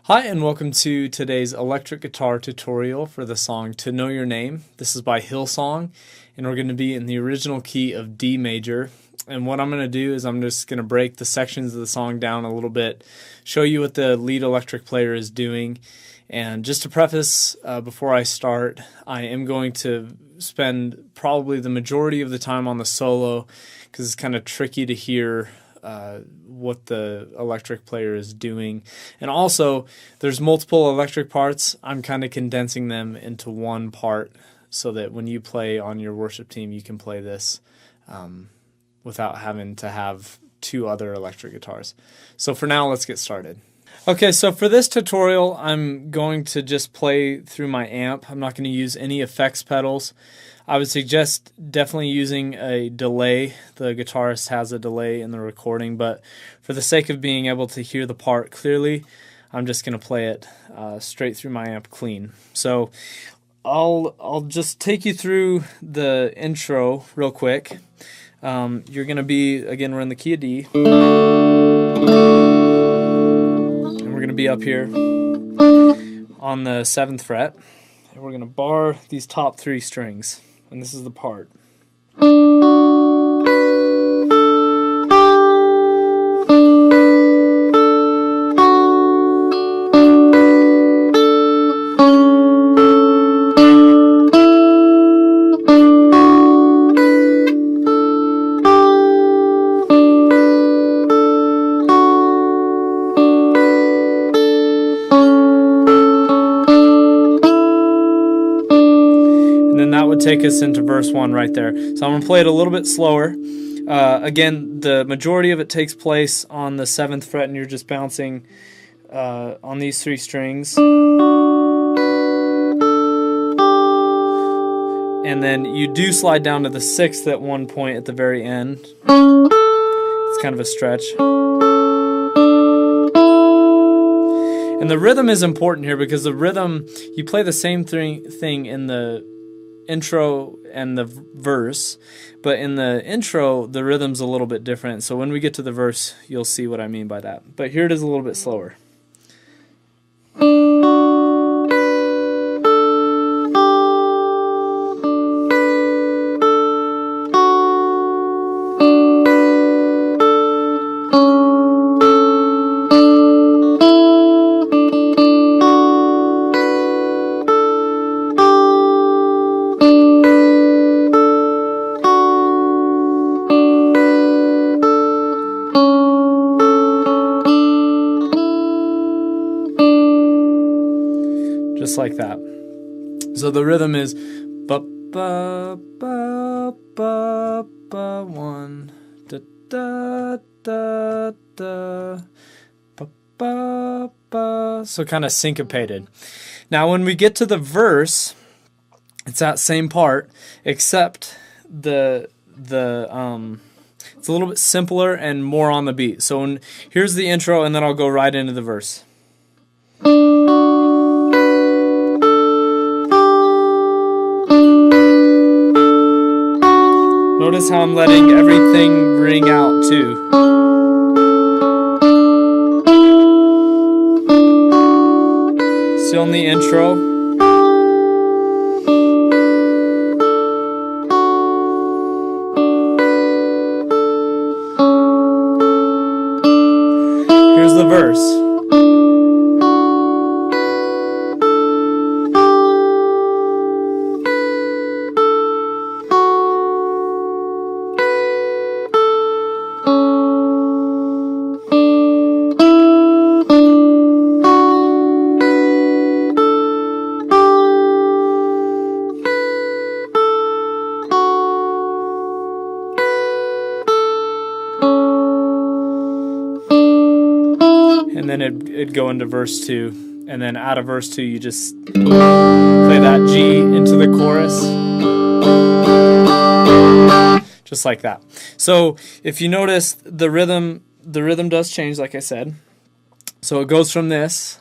Hi, and welcome to today's electric guitar tutorial for the song To Know Your Name. This is by Hillsong, and we're going to be in the original key of D major. And what I'm going to do is I'm just going to break the sections of the song down a little bit, show you what the lead electric player is doing. And just to preface, before I start, I am going to spend probably the majority of the time on the solo because it's kind of tricky to hear what the electric player is doing. And also, there's multiple electric parts. I'm kind of condensing them into one part so that when you play on your worship team, you can play this without having to have two other electric guitars. So for now, let's get started. Okay, so for this tutorial, I'm going to just play through my amp. I'm not going to use any effects pedals. I would suggest definitely using a delay. The guitarist has a delay in the recording, but for the sake of being able to hear the part clearly, I'm just going to play it straight through my amp clean. So I'll just take you through the intro real quick. You're going to be, again, we're in the key of D. And we're going to be up here on the 7th fret. And we're going to bar these top three strings. And this is the part. That would take us into verse 1 right there. So I'm going to play it a little bit slower. Again, the majority of it takes place on the 7th fret, and you're just bouncing on these three strings. And then you do slide down to the 6th at one point at the very end. It's kind of a stretch. And the rhythm is important here because the rhythm, you play the same thing in the intro and the verse, but in the intro the rhythm's a little bit different, so when we get to the verse you'll see what I mean by that. But here it is a little bit slower. Just like that. So the rhythm is ba ba ba ba ba 1 da da da da ba ba ba. So kind of syncopated. Now when we get to the verse, it's that same part, except it's a little bit simpler and more on the beat. So here's the intro, and then I'll go right into the verse. Notice how I'm letting everything ring out too. Still in the intro. Here's the verse. And then it'd go into verse 2, and then out of verse 2 you just play that G into the chorus, just like that. So if you notice, the rhythm does change, like I said. So it goes from this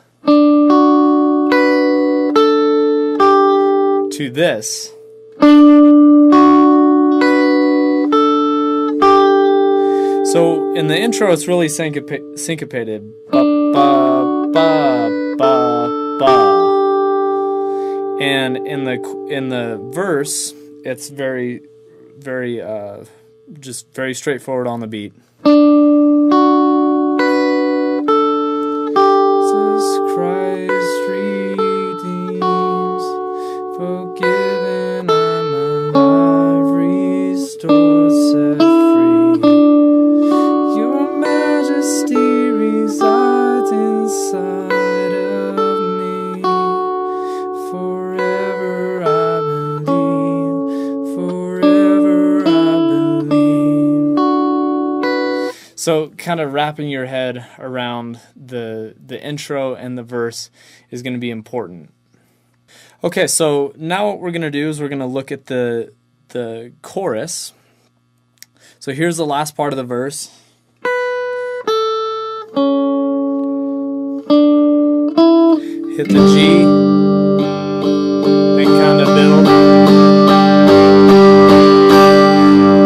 to this. So in the intro, it's really syncopated. Ba, ba, ba, ba, And in the verse, it's very just very straightforward on the beat. Jesus Christ redeems, forgiven, I'm alive, restored, set free. Your majesty resides inside of me. Forever I believe, forever I believe. So kind of wrapping your head around the intro and the verse is going to be important. Okay, so now what we're going to do is we're going to look at the chorus. So here's the last part of the verse. Hit the G, then kind of build.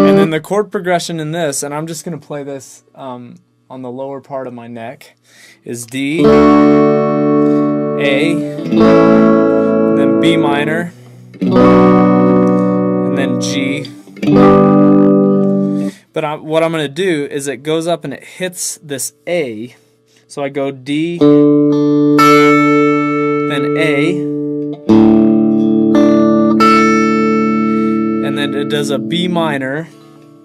And then the chord progression in this, and I'm just going to play this on the lower part of my neck, is D, A, and then B minor, and then G. But what I'm going to do is it goes up and it hits this A. So I go D, then A, and then it does a B minor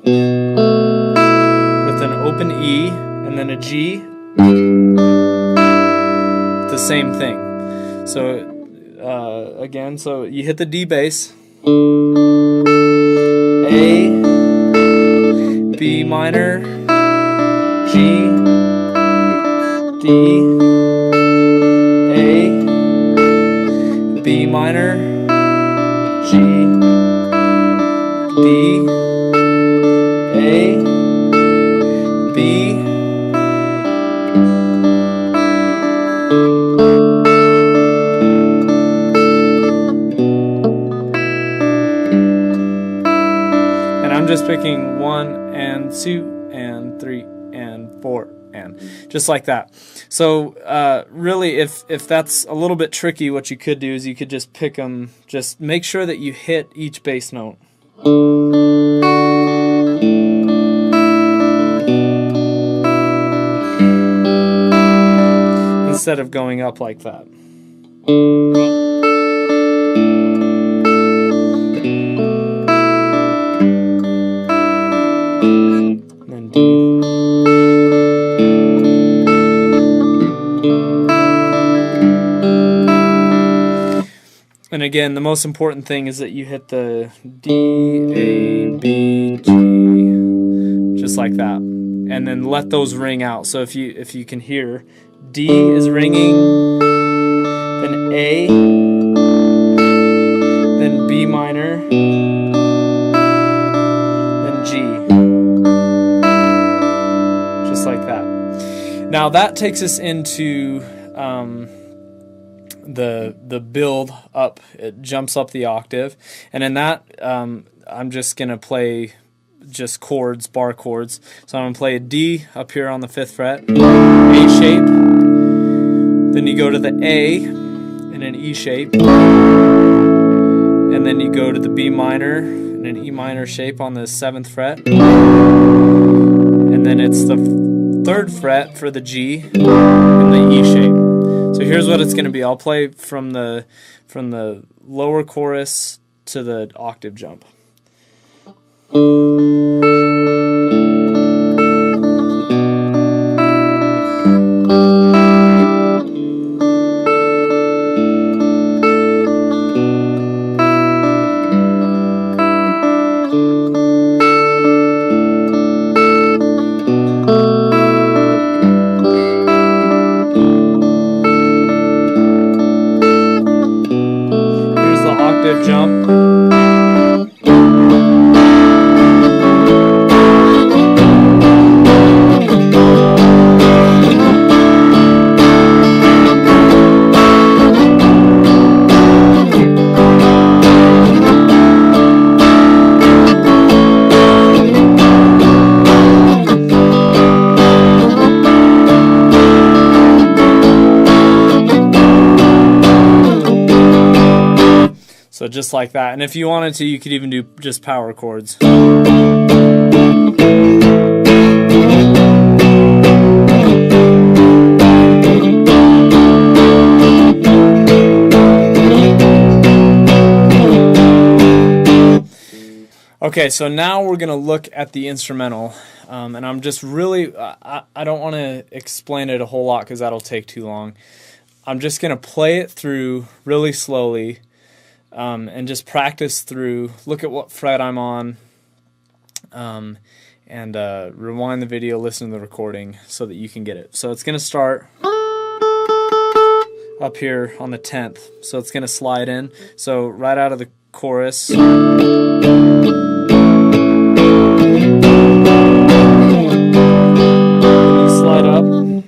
with an open E, and then a G, the same thing. So again, so you hit the D bass, A, B minor, G, D, A, B minor, G, D, A, B. And I'm just picking 1 and 2 and 3 and 4 and just like that. So really, if that's a little bit tricky, what you could do is you could just pick them, just make sure that you hit each bass note. Instead of going up like that. And then D. And again, the most important thing is that you hit the D, A, B, G, just like that, and then let those ring out. So if you can hear, D is ringing, then A, then B minor, then G, just like that. Now that takes us into the build up. It jumps up the octave, and in that I'm just gonna play just chords, bar chords. So I'm gonna play a D up here on the 5th fret, A shape, then you go to the A in an E shape, and then you go to the B minor in an E minor shape on the 7th fret, and then it's the 3rd fret for the G in the E shape. So here's what it's going to be. I'll play from the lower chorus to the octave jump. Jump. So just like that. And if you wanted to, you could even do just power chords. Okay, so now we're going to look at the instrumental, and I'm just really, I don't want to explain it a whole lot because that'll take too long. I'm just going to play it through really slowly and just practice through, look at what fret I'm on, and rewind the video, listen to the recording so that you can get it. So it's going to start up here on the 10th, so it's going to slide in. So right out of the chorus, slide up, and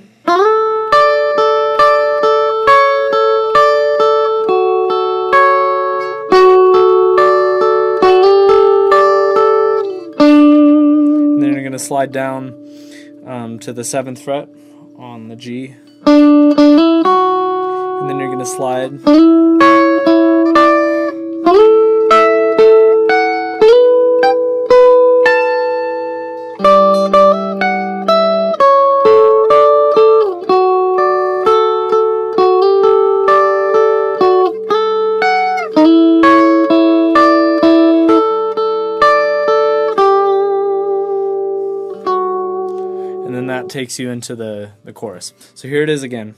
then you're going to slide down to the 7th fret on the G, and then you're going to slide that takes you into the chorus. So here it is again.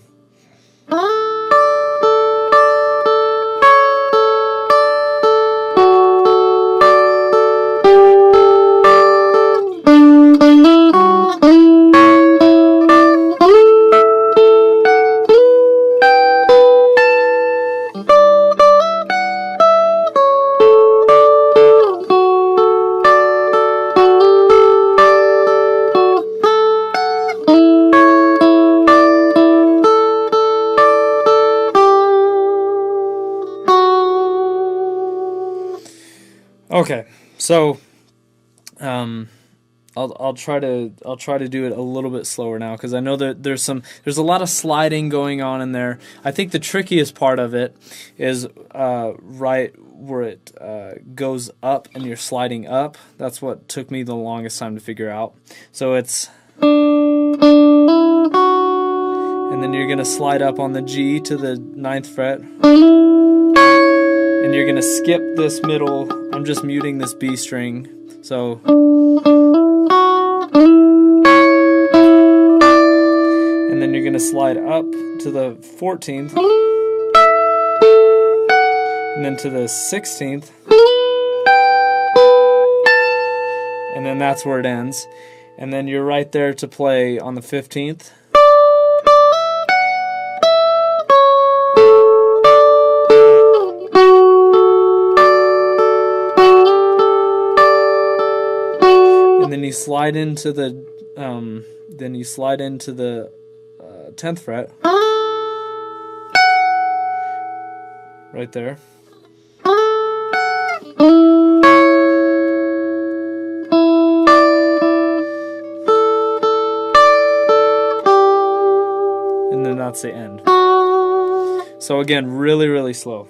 Okay, so I'll try to do it a little bit slower now because I know that there's a lot of sliding going on in there. I think the trickiest part of it is right where it goes up and you're sliding up. That's what took me the longest time to figure out. So it's, and then you're gonna slide up on the G to the 9th fret. And you're going to skip this middle. I'm just muting this B string. So, and then you're going to slide up to the 14th, and then to the 16th, and then that's where it ends. And then you're right there to play on the 15th. And then you slide into the 10th fret, right there. And then that's the end. So again, really, really slow.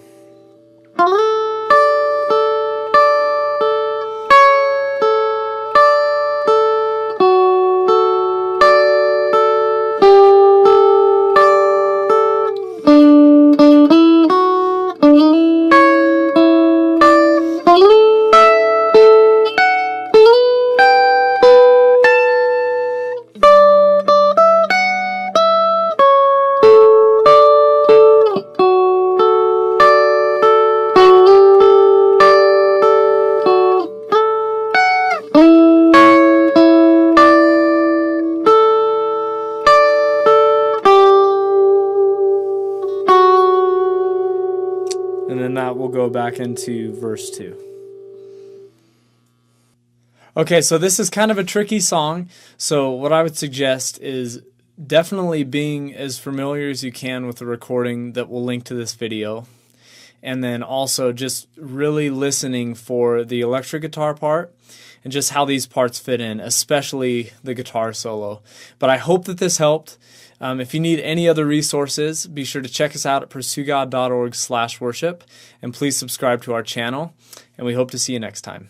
And then that will go back into verse 2. Okay, so this is kind of a tricky song, so what I would suggest is definitely being as familiar as you can with the recording that will link to this video. and then also just really listening for the electric guitar part and just how these parts fit in, especially the guitar solo. But I hope that this helped. If you need any other resources, be sure to check us out at pursuegod.org/worship, and please subscribe to our channel, and we hope to see you next time.